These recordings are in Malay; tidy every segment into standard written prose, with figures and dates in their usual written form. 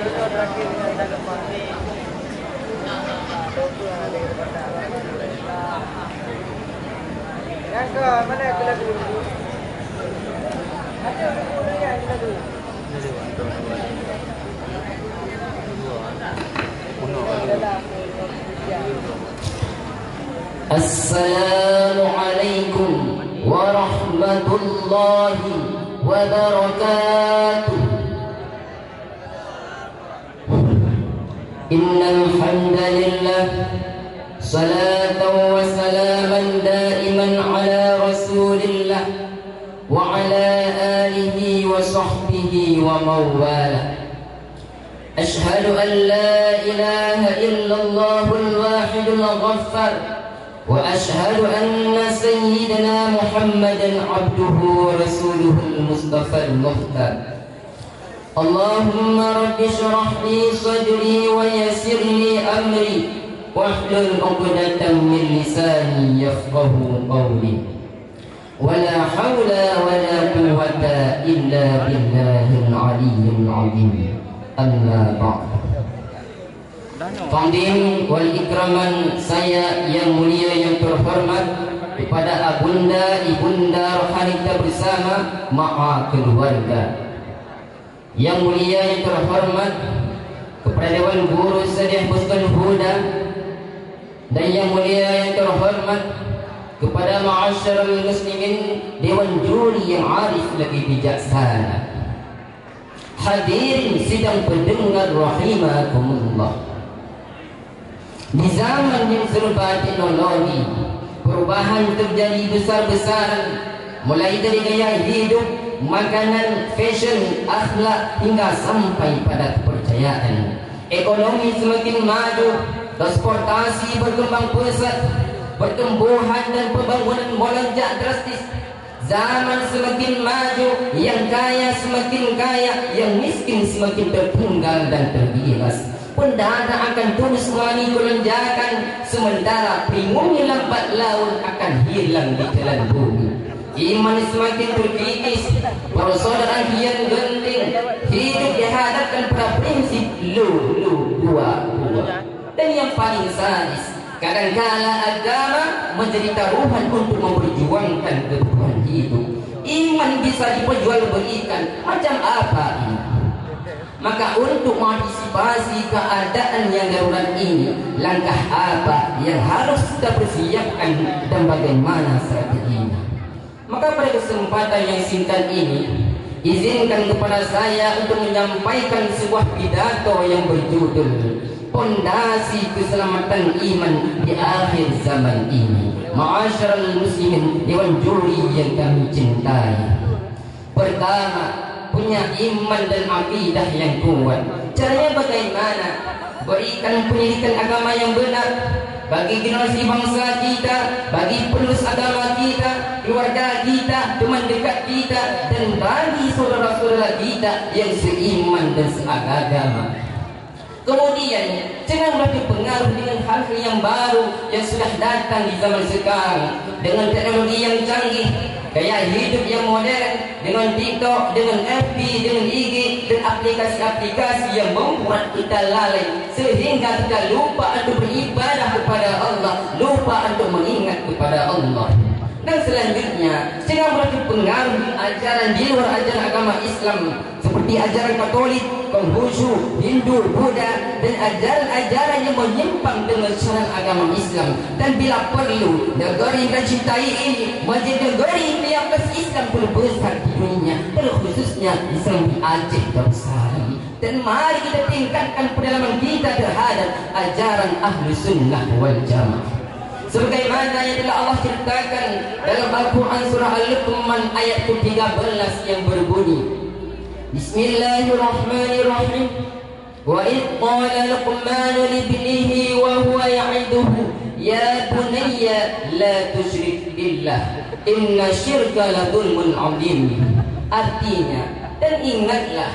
Yang ke mana aku lagu? Ada lagu yang lagu. Assalamualaikum warahmatullahi wabarakatuh. Innal hamdalillah salatan wa salaman daiman ala rasulillah wa ala alihi wa sahbihi wa mawala. Ashhadu an la ilaha illallahul wahidul ghaffar wa ashhadu anna sayyidina Muhammadan abduhu wa rasuluhul mustafal muhtar. Allahumma rabbi shrah li sadri wa yassir li amri wahlul 'uqdatam min lisani yafqahu qawli. Wala hawla wala quwwata illa billahil aliyyil 'azim. Amma ba'd. Fadil wal ikraman saya yang mulia yang terhormat kepada abunda ibunda rohani kita bersama ma'a keluarga. Yang mulia yang terhormat kepada Dewan Guru Syariah Bustan Huda, dan yang mulia yang terhormat kepada ma'asyarul muslimin Dewan Juri yang arif lagi bijaksana. Hadirin sidang pendengar rahimakumullah. Di zaman yang serba teknologi, perubahan terjadi besar-besaran, mulai dari gaya hidup, makanan, fashion, akhlak hingga sampai pada kepercayaan. Ekonomi semakin maju, transportasi berkembang pesat, pertumbuhan dan pembangunan melonjak drastis. Zaman semakin maju, yang kaya semakin kaya, yang miskin semakin tertinggal dan tergilas. Pendana akan terus mengalami kelonjakan, sementara primumi lambat laun akan hilang di telan bumi. Iman semakin terkikis, persaudaraan kian genting, hidup dihadapkan pada prinsip lu dua. Dan yang paling sadis, kadangkala agama menjadi taruhan untuk memperjuangkan kebutuhan hidup. Iman bisa diperjualbelikan, macam apa ini? Maka untuk mengantisipasi keadaan yang darurat ini, langkah apa yang harus kita persiapkan dan bagaimana strateginya? Maka pada kesempatan yang singkat ini, izinkan kepada saya untuk menyampaikan sebuah pidato yang berjudul Pondasi Keselamatan Iman di Akhir Zaman Ini. Ma'asyiral muslimin Dewan Juri yang kami cintai. Pertama, punya iman dan akidah yang kuat. Caranya bagaimana? Berikan pendidikan agama yang benar bagi generasi bangsa kita, bagi penerus agama kita, keluarga kita, teman dekat kita, dan bagi saudara-saudara kita yang seiman dan seagama. Kemudian jangan berarti pengaruh dengan hal-hal yang baru yang sudah datang di zaman sekarang, dengan teknologi yang canggih, gaya hidup yang modern, dengan TikTok, dengan FB, dengan IG, dan aplikasi-aplikasi yang membuat kita lalai sehingga kita lupa untuk beribadah kepada Allah, lupa untuk mengingat kepada Allah. Dan selanjutnya, jangan berarti pengaruh ajaran di luar ajaran agama Islam seperti ajaran Katolik, Konghucu, Hindu, Buddha, dan ajaran-ajaran yang menyimpang dengan syariat agama Islam. Dan bila perlu, negara yang kita cintai ini menjadi negara yang Islam terbesar di dunia, terkhususnya Islam di Aceh Darussalam. Dan mari kita tingkatkan pendalaman kita terhadap ajaran Ahlus Sunnah wal Jamaah. Sebagaimana yang telah Allah ceritakan dalam Al-Quran surah Al-Luqman ayat 13 yang berbunyi, Bismillahirrahmanirrahim. Wa idh qala Luqman libnihi wa huwa ya'iduhu ya bunayya la tusyrik billah inna syirka la dzulmun 'adzim. Artinya, dan ingatlah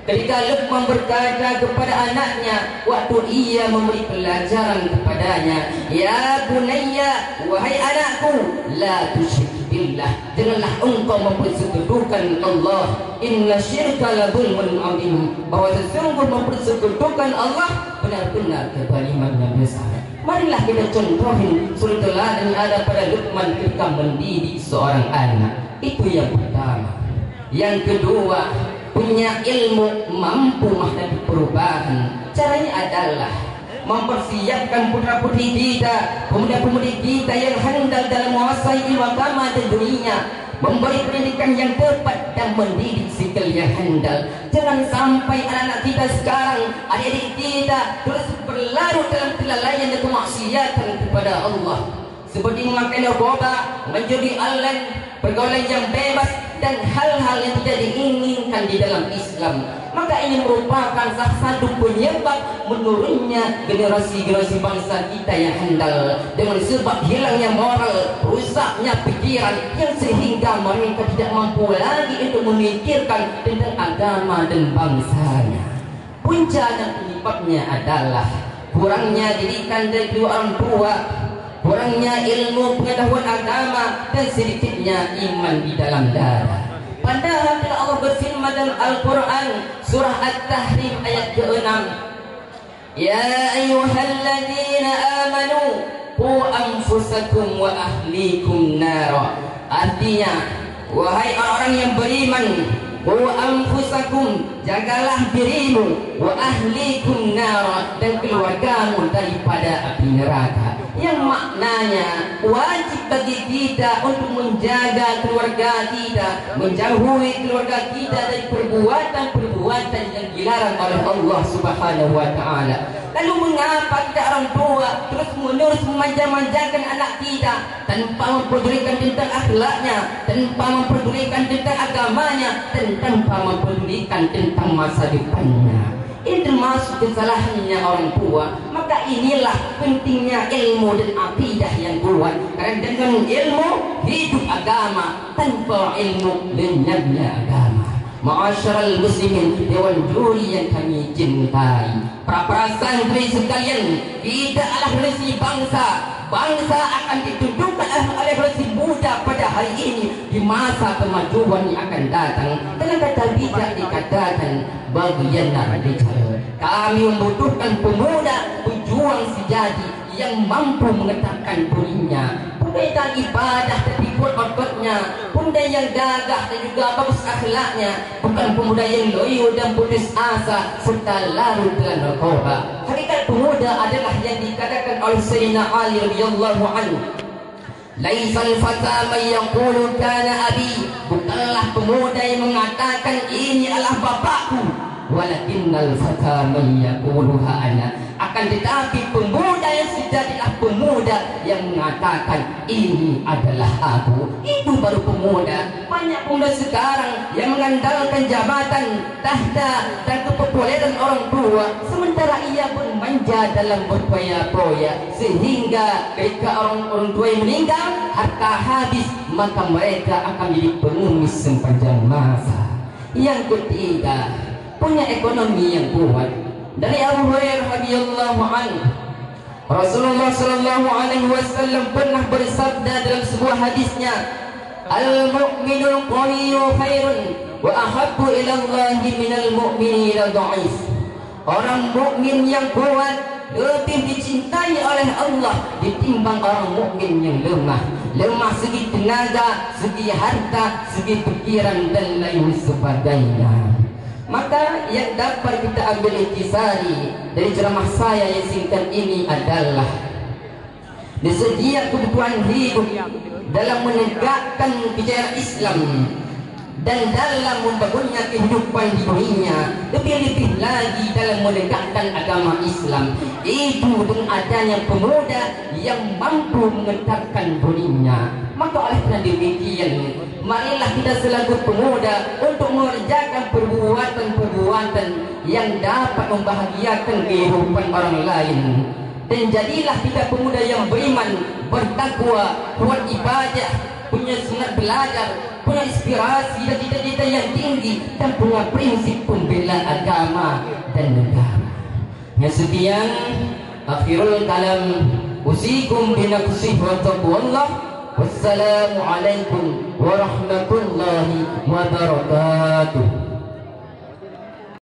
ketika Luqman berkata kepada anaknya waktu ia memberi pelajaran kepadanya, ya bunayya, wahai anakku, la tusyrik billah, billah, janganlah engkau mempersekutukan Allah. Inna syirka la zulmun azim, bahwa sesungguh mempersekutukan Allah benar-benar kezaliman yang besar. Marilah kita contohin suri teladan yang ada pada Luqman ketika mendidik seorang anak. Itu yang pertama. Yang kedua, punya ilmu, mampu menghadapi perubahan. Caranya adalah mempersiapkan putra-putri kita, pemuda-pemudi kita yang handal dalam menguasai ilmu agama dan dunia, memberi pendidikan yang tepat dan mendidik sikap yang handal. Jangan sampai anak-anak kita sekarang, adik-adik kita terus berlarut dalam kelalaian dan kemaksiatan kepada Allah, seperti memakai narkoba, menjudi online, pergaulan yang bebas, dan hal-hal yang tidak diinginkan di dalam Islam. Maka ini merupakan salah satu penyebab menurunnya generasi-generasi bangsa kita yang handal, dengan sebab hilangnya moral, rusaknya pikiran, yang sehingga mereka tidak mampu lagi untuk memikirkan tentang agama dan bangsanya. Punca dan penyebabnya adalah kurangnya didikan dari kedua orang tua, kurangnya ilmu pengetahuan agama, dan sedikitnya iman di dalam darah. Padahal Allah berfirman dalam Al-Quran surah At-Tahrim ayat ke-6, Ya ayyuhalladzina amanu qu anfusakum wa ahlikum nara. Artinya, wahai orang-orang yang beriman, qu anfusakum, jagalah dirimu, wa ahlikum nara, dan keluargamu daripada api neraka. Yang maknanya wajib bagi kita untuk menjaga keluarga kita, menjauhi keluarga kita dari perbuatan-perbuatan yang dilarang oleh Allah Subhanahu wa taala. Lalu mengapa kita orang tua terus menerus memanja-manjakan anak kita tanpa mempedulikan tentang akhlaknya, tanpa mempedulikan tentang agamanya, dan tanpa mempedulikan tentang masa depannya? Ini termasuk kesalahannya orang tua. Maka inilah pentingnya ilmu dan akidah yang kuat. Karena dengan ilmu hidup agama, tanpa ilmu lenyapnya agama. Ma'asyiral muslimin, dewan juri yang kami cintai, para santri sekalian, kita adalah generasi bangsa. Bangsa akan ditentukan oleh generasi muda pada hari ini di masa kemajuan yang akan datang. Dengan kata bijak dikatakan bagian dari cara. Kami membutuhkan pemuda pejuang sejati yang mampu menggetarkan dirinya, pemuda ibadah tapi kuat ototnya, pemuda yang gagah dan juga bagus akhlaknya, bukan pemuda yang loyo dan putus asa serta larut dalam narkoba. Hakikat pemuda adalah yang dikatakan oleh Sayyidina Ali radhiyallahu anhu, Laisal fata man yaqulu kana abi, bukanlah pemuda yang mengatakan ini adalah bapakku, walakinnal fata man yaquluha ana, akan tetapi pemuda yang sejatilah pemuda yang mengatakan ini adalah aku. Itu baru pemuda. Banyak pemuda sekarang yang mengandalkan jabatan, tahta, dan kepopuleran orang tua, sementara ia pun manja dalam berpoya-poya, sehingga ketika orang tua yang meninggal, harta habis, maka mereka akan jadi pengemis sepanjang masa. Yang ketiga, punya ekonomi yang kuat. Dari Abu Hurairah radhiyallahu anhu, Rasulullah sallallahu alaihi wasallam pernah bersabda dalam sebuah hadisnya, Al-mu'minul qawiyyu khairun wa ahabbu ila Allahi minal mu'minil dha'if. Orang mukmin yang kuat lebih dicintai oleh Allah ditimbang orang mukmin yang lemah. Lemah segi tenaga, segi harta, segi pikiran dan lain sebagainya. Maka yang dapat kita ambil intisari dari ceramah saya yang singkat ini adalah di setiap kebutuhan hidup dalam menegakkan kejayaan Islam dan dalam membangunnya kehidupan di dunia, lebih-lebih lagi dalam menegakkan agama Islam, itu dengan adanya pemuda yang mampu mengetatkan dirinya. Maka oleh karena demikian, marilah kita selaku pemuda untuk mengerjakan perbuatan-perbuatan yang dapat membahagiakan kehidupan orang lain. Dan jadilah kita pemuda yang beriman, bertakwa, kuat ibadah, punya semangat belajar, punya inspirasi dan cita-cita yang tinggi, dan punya prinsip pembela agama dan negara. Yang sekian, akhirul kalam, usikum binafsih wa taqwallah. Wassalamualaikum warahmatullahi wabarakatuh.